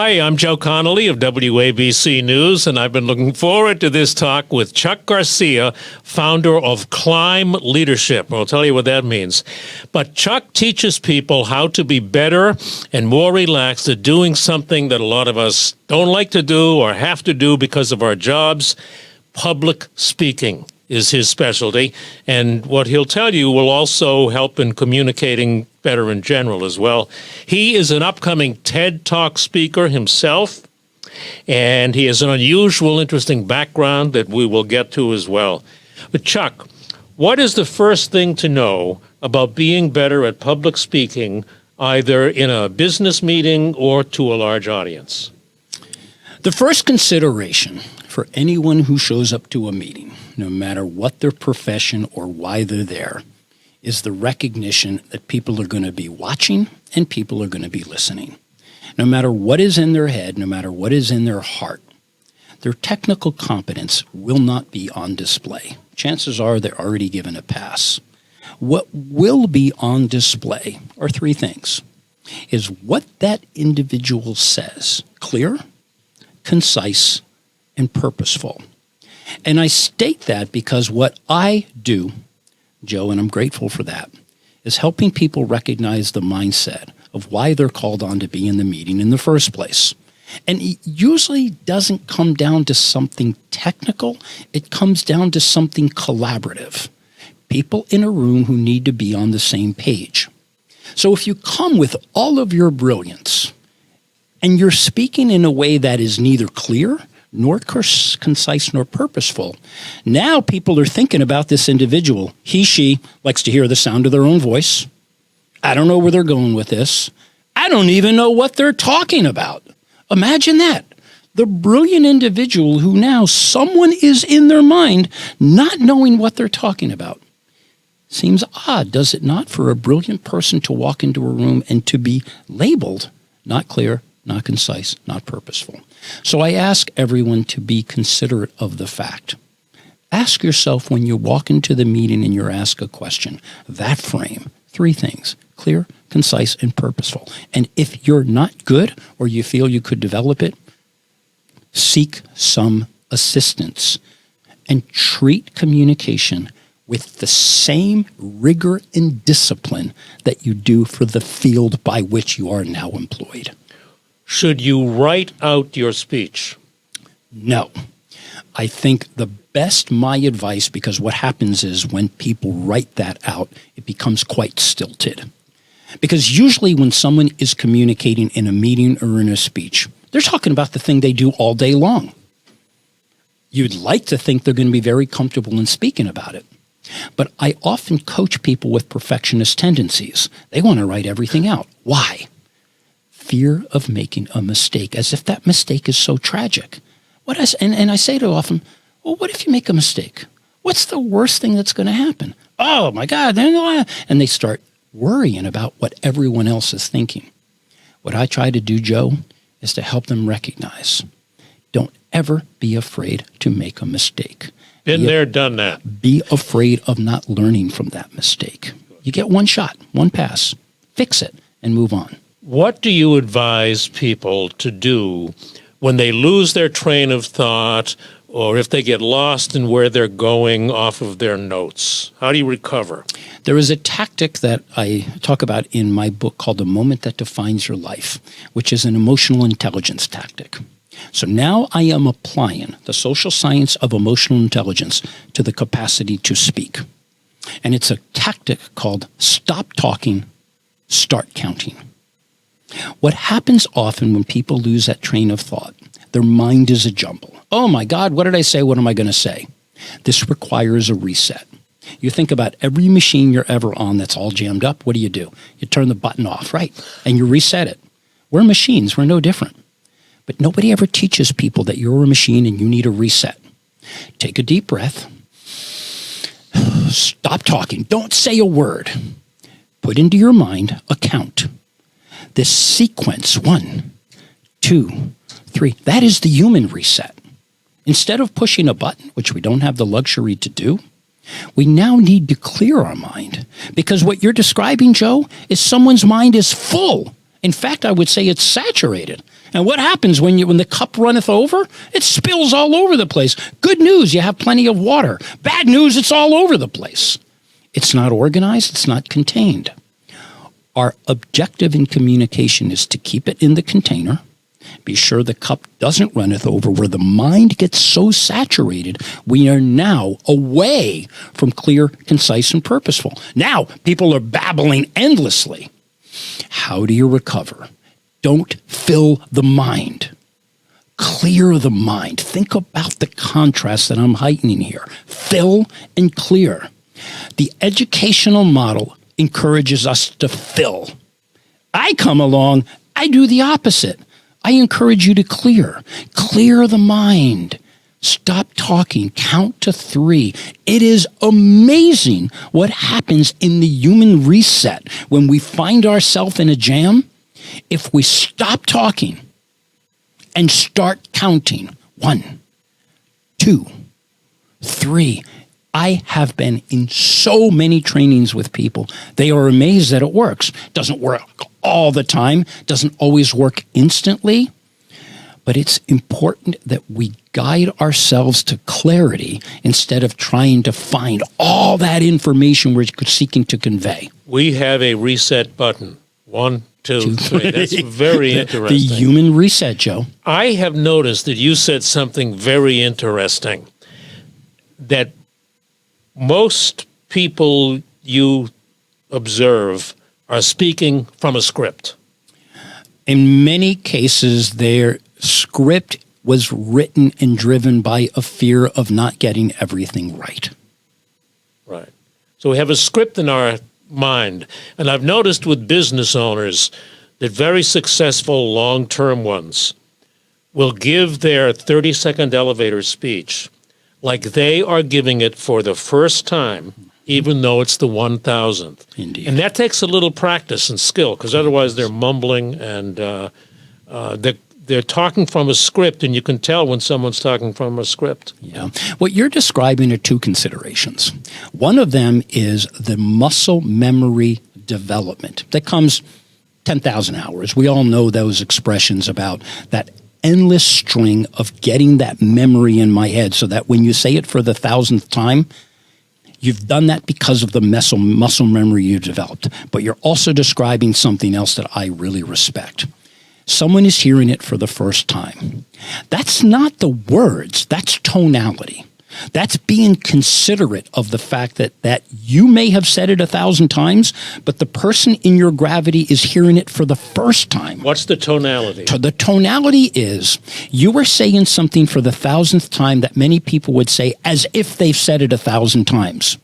Hi, I'm Joe Connolly of WABC News, and I've been looking forward to this talk with Chuck Garcia, founder of Climb Leadership. I'll tell you what that means. But Chuck teaches people how to be better and more relaxed at doing something that a lot of us don't like to do or have to do because of our jobs. Public speaking is his specialty, and what he'll tell you will also help in communicating better in general as well. He is an upcoming TED Talk speaker himself, and he has an unusual, interesting background that we will get to as well. But Chuck, what is the first thing to know about being better at public speaking, either in a business meeting or to a large audience? The first consideration for anyone who shows up to a meeting, no matter what their profession or why they're there, is the recognition that people are going to be watching and people are going to be listening. No matter what is in their head, no matter what is in their heart, their technical competence will not be on display. Chances are they're already given a pass. What will be on display are three things: is what that individual says, clear, concise, and purposeful. And I state that because what I do, Joe, and I'm grateful for that, is helping people recognize the mindset of why they're called on to be in the meeting in the first place. And it usually doesn't come down to something technical. It comes down to something collaborative. People in a room who need to be on the same page. So if you come with all of your brilliance and you're speaking in a way that is neither clear nor concise nor purposeful, now people are thinking about this individual. He, she likes to hear the sound of their own voice. I don't know where they're going with this. I don't even know what they're talking about. Imagine that. The brilliant individual who now someone is in their mind not knowing what they're talking about. Seems odd, does it not, for a brilliant person to walk into a room and to be labeled not clear, not concise, not purposeful. So I ask everyone to be considerate of the fact. Ask yourself when you walk into the meeting and you're asked a question, that frame, three things: clear, concise, and purposeful. And if you're not good or you feel you could develop it, seek some assistance and treat communication with the same rigor and discipline that you do for the field by which you are now employed. Should you write out your speech? No. I think my advice, because what happens is when people write that out, it becomes quite stilted. Because usually when someone is communicating in a meeting or in a speech, they're talking about the thing they do all day long. You'd like to think they're going to be very comfortable in speaking about it. But I often coach people with perfectionist tendencies. They want to write everything out. Why? Fear of making a mistake, as if that mistake is so tragic. And I say to often, well, what if you make a mistake? What's the worst thing that's going to happen? Oh, my God. And they start worrying about what everyone else is thinking. What I try to do, Joe, is to help them recognize, don't ever be afraid to make a mistake. Been there, done that. Be afraid of not learning from that mistake. You get one shot, one pass, fix it, and move on. What do you advise people to do when they lose their train of thought, or if they get lost in where they're going off of their notes? How do you recover? There is a tactic that I talk about in my book called The Moment That Defines Your Life, which is an emotional intelligence tactic. So now I am applying the social science of emotional intelligence to the capacity to speak. And it's a tactic called stop talking, start counting. What happens often when people lose that train of thought, their mind is a jumble. Oh my God, what did I say? What am I going to say? This requires a reset. You think about every machine you're ever on that's all jammed up. What do? You turn the button off, right? And you reset it. We're machines. We're no different. But nobody ever teaches people that you're a machine and you need a reset. Take a deep breath. Stop talking. Don't say a word. Put into your mind a count. This sequence, 1, 2, 3, that is the human reset. Instead of pushing a button, which we don't have the luxury to do, we now need to clear our mind. Because what you're describing, Joe, is someone's mind is full. In fact, I would say it's saturated. And what happens when the cup runneth over? It spills all over the place. Good news, you have plenty of water. Bad news, it's all over the place. It's not organized, it's not contained. Our objective in communication is to keep it in the container, be sure the cup doesn't runneth over, where the mind gets so saturated, we are now away from clear, concise, and purposeful. Now, people are babbling endlessly. How do you recover? Don't fill the mind. Clear the mind. Think about the contrast that I'm heightening here. Fill and clear. The educational model encourages us to fill. I come along, I do the opposite. I encourage you to clear. Clear the mind. Stop talking. Count to 3. It is amazing what happens in the human reset when we find ourselves in a jam. If we stop talking and start counting, 1, 2, 3. I have been in so many trainings with people. They are amazed that it works. Doesn't work all the time, doesn't always work instantly, but it's important that we guide ourselves to clarity instead of trying to find all that information we're seeking to convey. We have a reset button. 1, 2, 3. That's very interesting. The human reset, Joe. I have noticed that you said something very interesting, that most people you observe are speaking from a script. In many cases, their script was written and driven by a fear of not getting everything right. Right. So we have a script in our mind. And I've noticed with business owners that very successful long-term ones will give their 30-second elevator speech like they are giving it for the first time, even though it's the 1,000th. Indeed. And that takes a little practice and skill, because otherwise they're mumbling and they're talking from a script, and you can tell when someone's talking from a script. Yeah. What you're describing are 2 considerations. One of them is the muscle memory development that comes 10,000 hours. We all know those expressions about that endless string of getting that memory in my head so that when you say it for the 1,000th time, you've done that because of the muscle memory you developed. But you're also describing something else that I really respect. Someone is hearing it for the first time. That's not the words, that's tonality. That's being considerate of the fact that you may have said it 1,000 times, but the person in your gravity is hearing it for the first time. What's the tonality? The tonality is you are saying something for the 1,000th time that many people would say as if they've said it 1,000 times.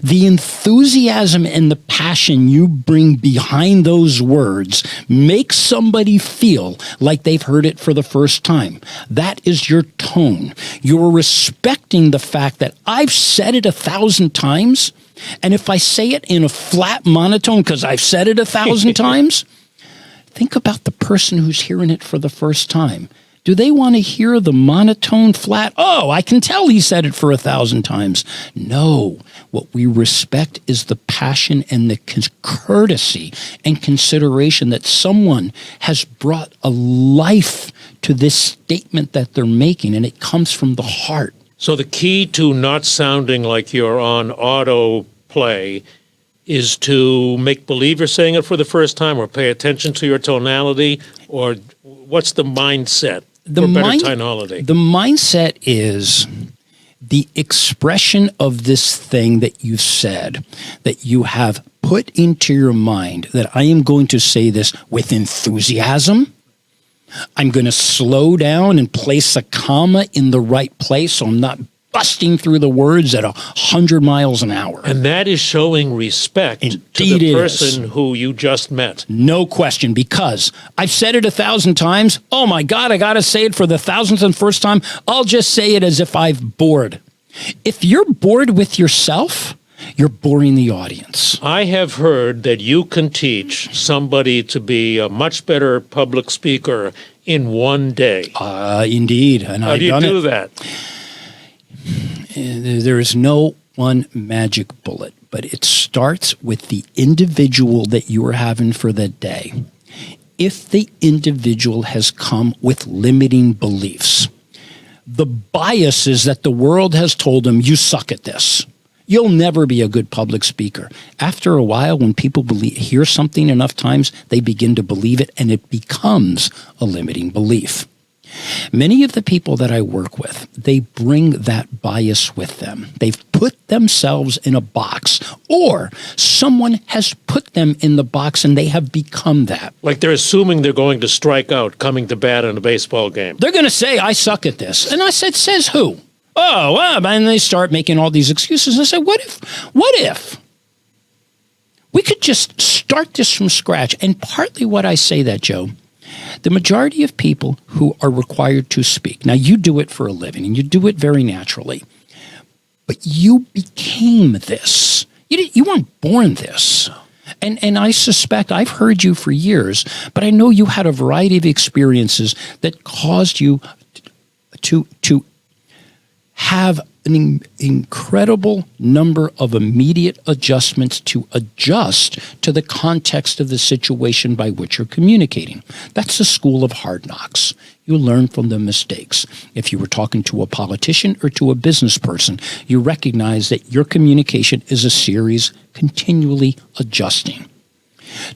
The enthusiasm and the passion you bring behind those words makes somebody feel like they've heard it for the first time. That is your tone. You're respecting the fact that I've said it 1,000 times, and if I say it in a flat monotone because I've said it 1,000 times, think about the person who's hearing it for the first time. Do they want to hear the monotone flat? Oh, I can tell he said it for 1,000 times. No, what we respect is the passion and the courtesy and consideration that someone has brought a life to this statement that they're making, and it comes from the heart. So the key to not sounding like you're on auto play is to make believe you're saying it for the first time, or pay attention to your tonality, or what's the mindset? The mindset is the expression of this thing that you said, that you have put into your mind, that I am going to say this with enthusiasm. I'm going to slow down and place a comma in the right place so I'm not busting through the words at 100 miles an hour. And that is showing respect to the person who you just met. No question, because I've said it 1,000 times. Oh my God, I got to say it for the 1,000th and first time. I'll just say it as if I've bored. If you're bored with yourself, you're boring the audience. I have heard that you can teach somebody to be a much better public speaker in one day. Indeed. And How do you do that? There is no one magic bullet, but it starts with the individual that you are having for the day. if the individual has come with limiting beliefs. The biases that the world has told them, you suck at this. You'll never be a good public speaker. After a while, when people hear something enough times, they begin to believe it, and it becomes a limiting belief. Many of the people that I work with, they bring that bias with them. They've put themselves in a box, or someone has put them in the box and they have become that. Like they're assuming they're going to strike out coming to bat in a baseball game. They're going to say, I suck at this. And I said, says who? Oh, well, and they start making all these excuses. I said, what if we could just start this from scratch? And partly what I say that, Joe, the majority of people who are required to speak, now you do it for a living and you do it very naturally, but you became this. You weren't born this. And I suspect, I've heard you for years, but I know you had a variety of experiences that caused you to have an incredible number of immediate adjustments to adjust to the context of the situation by which you're communicating. That's the school of hard knocks. You learn from the mistakes. If you were talking to a politician or to a business person, you recognize that your communication is a series continually adjusting.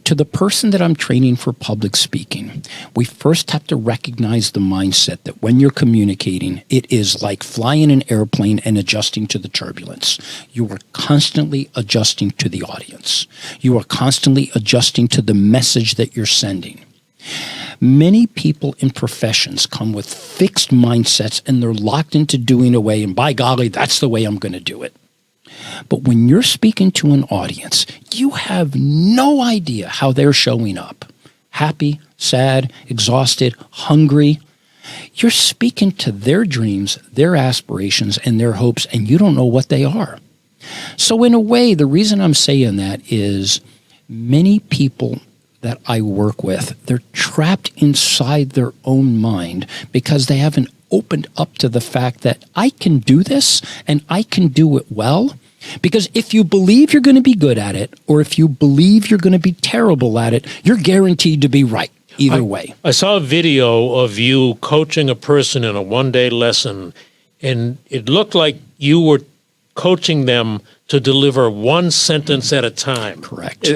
To the person that I'm training for public speaking, we first have to recognize the mindset that when you're communicating, it is like flying an airplane and adjusting to the turbulence. You are constantly adjusting to the audience. You are constantly adjusting to the message that you're sending. Many people in professions come with fixed mindsets and they're locked into doing a way, and by golly, that's the way I'm going to do it. But when you're speaking to an audience, you have no idea how they're showing up. Happy, sad, exhausted, hungry. You're speaking to their dreams, their aspirations, and their hopes, and you don't know what they are. So in a way, the reason I'm saying that is many people that I work with, they're trapped inside their own mind because they haven't opened up to the fact that I can do this and I can do it well. Because if you believe you're going to be good at it, or if you believe you're going to be terrible at it, you're guaranteed to be right either way. I saw a video of you coaching a person in a one-day lesson, and it looked like you were coaching them to deliver one sentence at a time. Correct.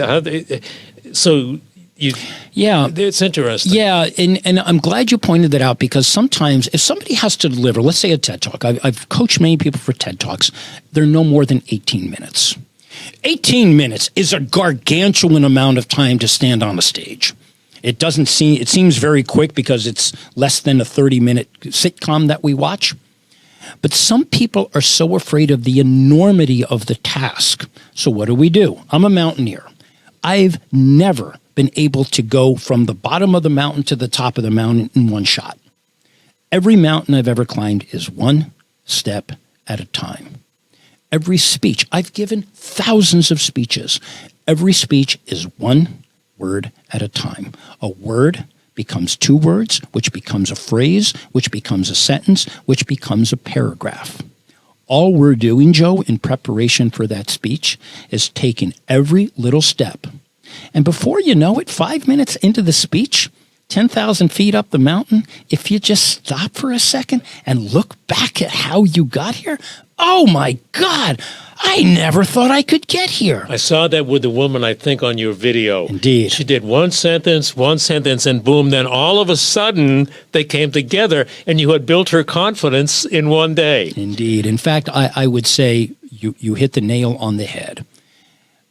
So it's interesting. Yeah, and I'm glad you pointed that out, because sometimes if somebody has to deliver, let's say a TED Talk, I've coached many people for TED Talks, they're no more than 18 minutes. 18 minutes is a gargantuan amount of time to stand on a stage. It seems very quick because it's less than a 30-minute sitcom that we watch. But some people are so afraid of the enormity of the task. So what do? I'm a mountaineer. I've never been able to go from the bottom of the mountain to the top of the mountain in one shot. Every mountain I've ever climbed is one step at a time. Every speech, I've given thousands of speeches. Every speech is one word at a time. A word becomes two words, which becomes a phrase, which becomes a sentence, which becomes a paragraph. All we're doing, Joe, in preparation for that speech is taking every little step. And before you know it, 5 minutes into the speech, 10,000 feet up the mountain, if you just stop for a second and look back at how you got here, oh my God, I never thought I could get here. I saw that with the woman, I think, on your video. Indeed. She did one sentence, and boom, then all of a sudden they came together and you had built her confidence in one day. Indeed. In fact, I would say you hit the nail on the head.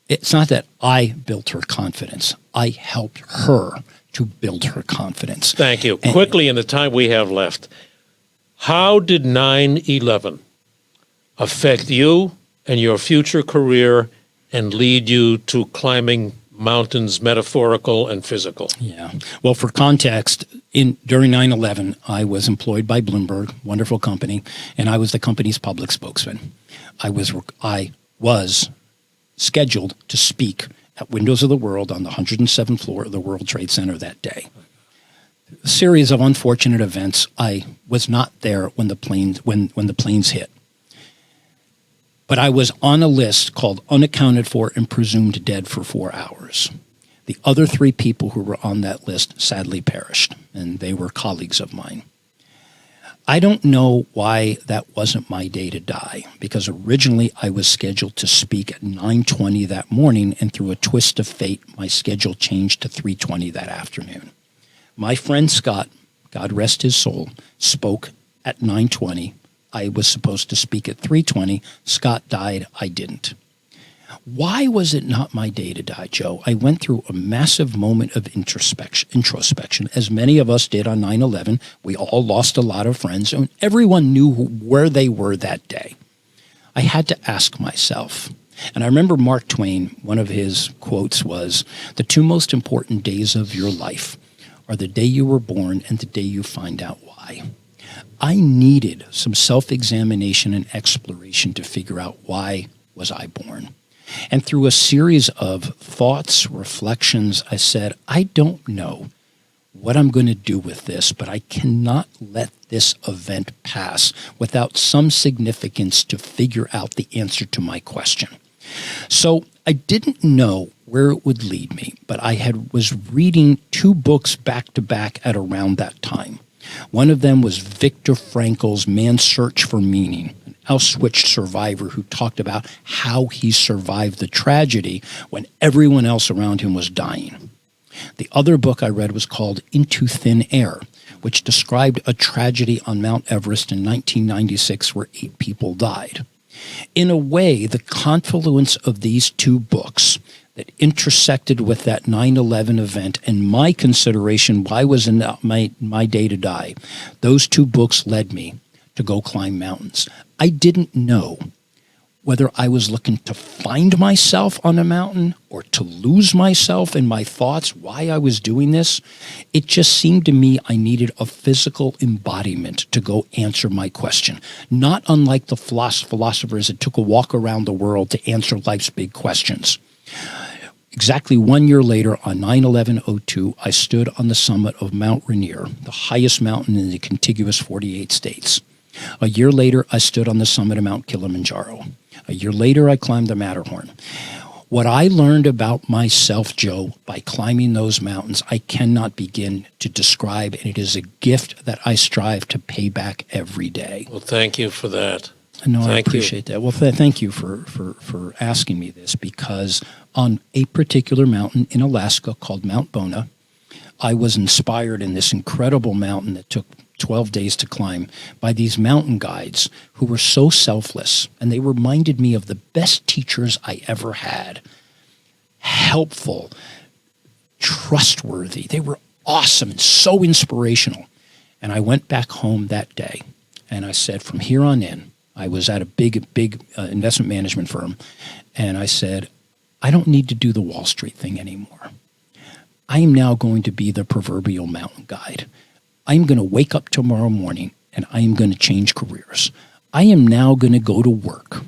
It's not that I built her confidence. I helped her to build her confidence. Thank you. Quickly, in the time we have left, how did 9/11 affect you and your future career and lead you to climbing mountains, metaphorical and physical? Yeah. Well, for context, during 9/11, I was employed by Bloomberg, wonderful company, and I was the company's public spokesman. I was scheduled to speak at Windows of the World on the 107th floor of the World Trade Center that day. A series of unfortunate events. I was not there when the planes hit. But I was on a list called unaccounted for and presumed dead for 4 hours. The other 3 people who were on that list sadly perished, and they were colleagues of mine. I don't know why that wasn't my day to die, because originally I was scheduled to speak at 9:20 that morning, and through a twist of fate, my schedule changed to 3:20 that afternoon. My friend Scott, God rest his soul, spoke at 9:20. I was supposed to speak at 3:20. Scott died. I didn't. Why was it not my day to die, Joe? I went through a massive moment of introspection, as many of us did on 9/11. We all lost a lot of friends, and everyone knew where they were that day. I had to ask myself, and I remember Mark Twain, one of his quotes was, "The 2 most important days of your life are the day you were born and the day you find out why." I needed some self-examination and exploration to figure out why was I born. And through a series of thoughts, reflections, I said, I don't know what I'm going to do with this, but I cannot let this event pass without some significance to figure out the answer to my question. So I didn't know where it would lead me, but I was reading 2 books back to back at around that time. One of them was Viktor Frankl's Man's Search for Meaning, an Auschwitz survivor who talked about how he survived the tragedy when everyone else around him was dying. The other book I read was called Into Thin Air, which described a tragedy on Mount Everest in 1996 where 8 people died. In a way, the confluence of these 2 books that intersected with that 9/11 event and my consideration, why was it not my day to die, those 2 books led me to go climb mountains. I didn't know whether I was looking to find myself on a mountain or to lose myself in my thoughts, why I was doing this. It just seemed to me I needed a physical embodiment to go answer my question, not unlike the philosophers that took a walk around the world to answer life's big questions. Exactly 1 year later, on 9/11/02, I stood on the summit of Mount Rainier, the highest mountain in the contiguous 48 states. A year later, I stood on the summit of Mount Kilimanjaro. A year later, I climbed the Matterhorn. What I learned about myself, Joe, by climbing those mountains, I cannot begin to describe, and it is a gift that I strive to pay back every day. Well, thank you for that. No, I appreciate that. Well, thank you for asking me this, because on a particular mountain in Alaska called Mount Bona, I was inspired in this incredible mountain that took 12 days to climb by these mountain guides who were so selfless, and they reminded me of the best teachers I ever had. Helpful, trustworthy. They were awesome and so inspirational. And I went back home that day, and I said, from here on in, I was at a big investment management firm, and I said, I don't need to do the Wall Street thing anymore. I am now going to be the proverbial mountain guide. I am going to wake up tomorrow morning, and I am going to change careers. I am now going to go to work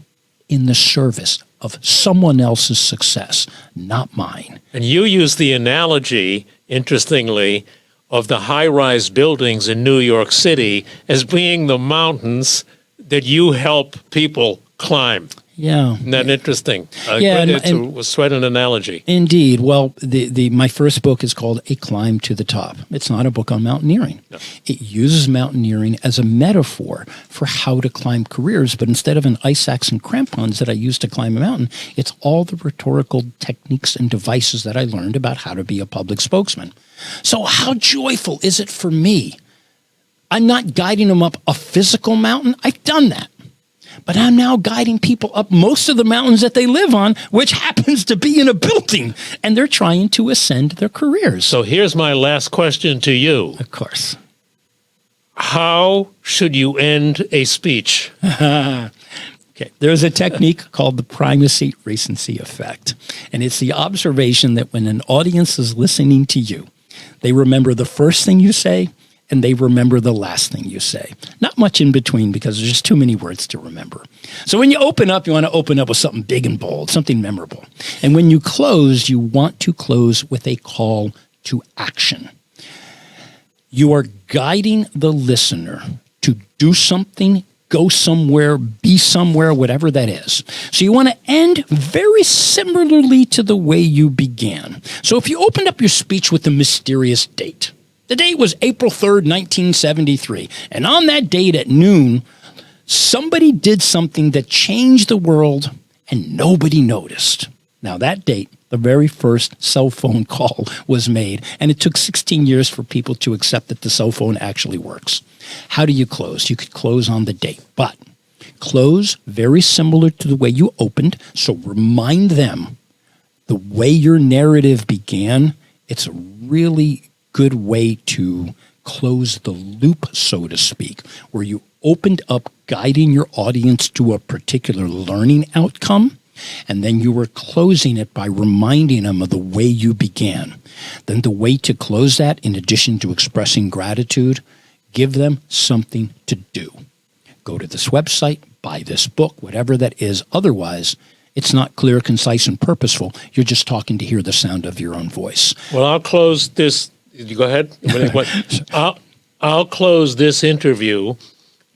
in the service of someone else's success, not mine. And you use the analogy, interestingly, of the high-rise buildings in New York City as being the mountains that you help people climb. Yeah. Isn't that interesting? It was quite an analogy. Indeed. Well, my first book is called A Climb to the Top. It's not a book on mountaineering. No. It uses mountaineering as a metaphor for how to climb careers, but instead of an ice axe and crampons that I use to climb a mountain, it's all the rhetorical techniques and devices that I learned about how to be a public spokesman. So how joyful is it for me? I'm not guiding them up a physical mountain. I've done that. But I'm now guiding people up most of the mountains that they live on, which happens to be in a building, and they're trying to ascend their careers. So here's my last question to you. Of course. How should you end a speech? Okay, there's a technique called the primacy recency effect, and it's the observation that when an audience is listening to you, they remember the first thing you say, and they remember the last thing you say. Not much in between, because there's just too many words to remember. So when you open up, you want to open up with something big and bold, something memorable. And when you close, you want to close with a call to action. You are guiding the listener to do something go somewhere, be somewhere, whatever that is. So you want to end very similarly to the way you began. So if you opened up your speech with a mysterious date, the date was April 3rd, 1973, and on that date at noon, somebody did something that changed the world and nobody noticed. Now that date, the very first cell phone call was made, and it took 16 years for people to accept that the cell phone actually works. How do you close? You could close on the date, but close very similar to the way you opened, so remind them the way your narrative began. It's a really good way to close the loop, so to speak, where you opened up guiding your audience to a particular learning outcome, and then you were closing it by reminding them of the way you began. Then the way to close that, in addition to expressing gratitude, give them something to do. Go to this website, buy this book, whatever that is. Otherwise, it's not clear, concise, and purposeful. You're just talking to hear the sound of your own voice. Well, I'll close this. You go ahead. I'll close this interview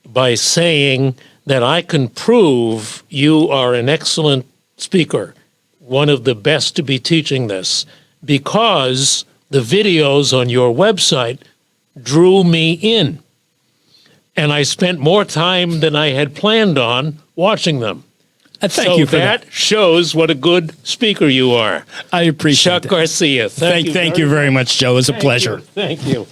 by saying that I can prove you are an excellent speaker, one of the best to be teaching this, because the videos on your website drew me in. And I spent more time than I had planned on watching them. Thank you for that. That shows what a good speaker you are. I appreciate it. Chuck Garcia. Thank you very much, Joe. It was a pleasure. Thank you.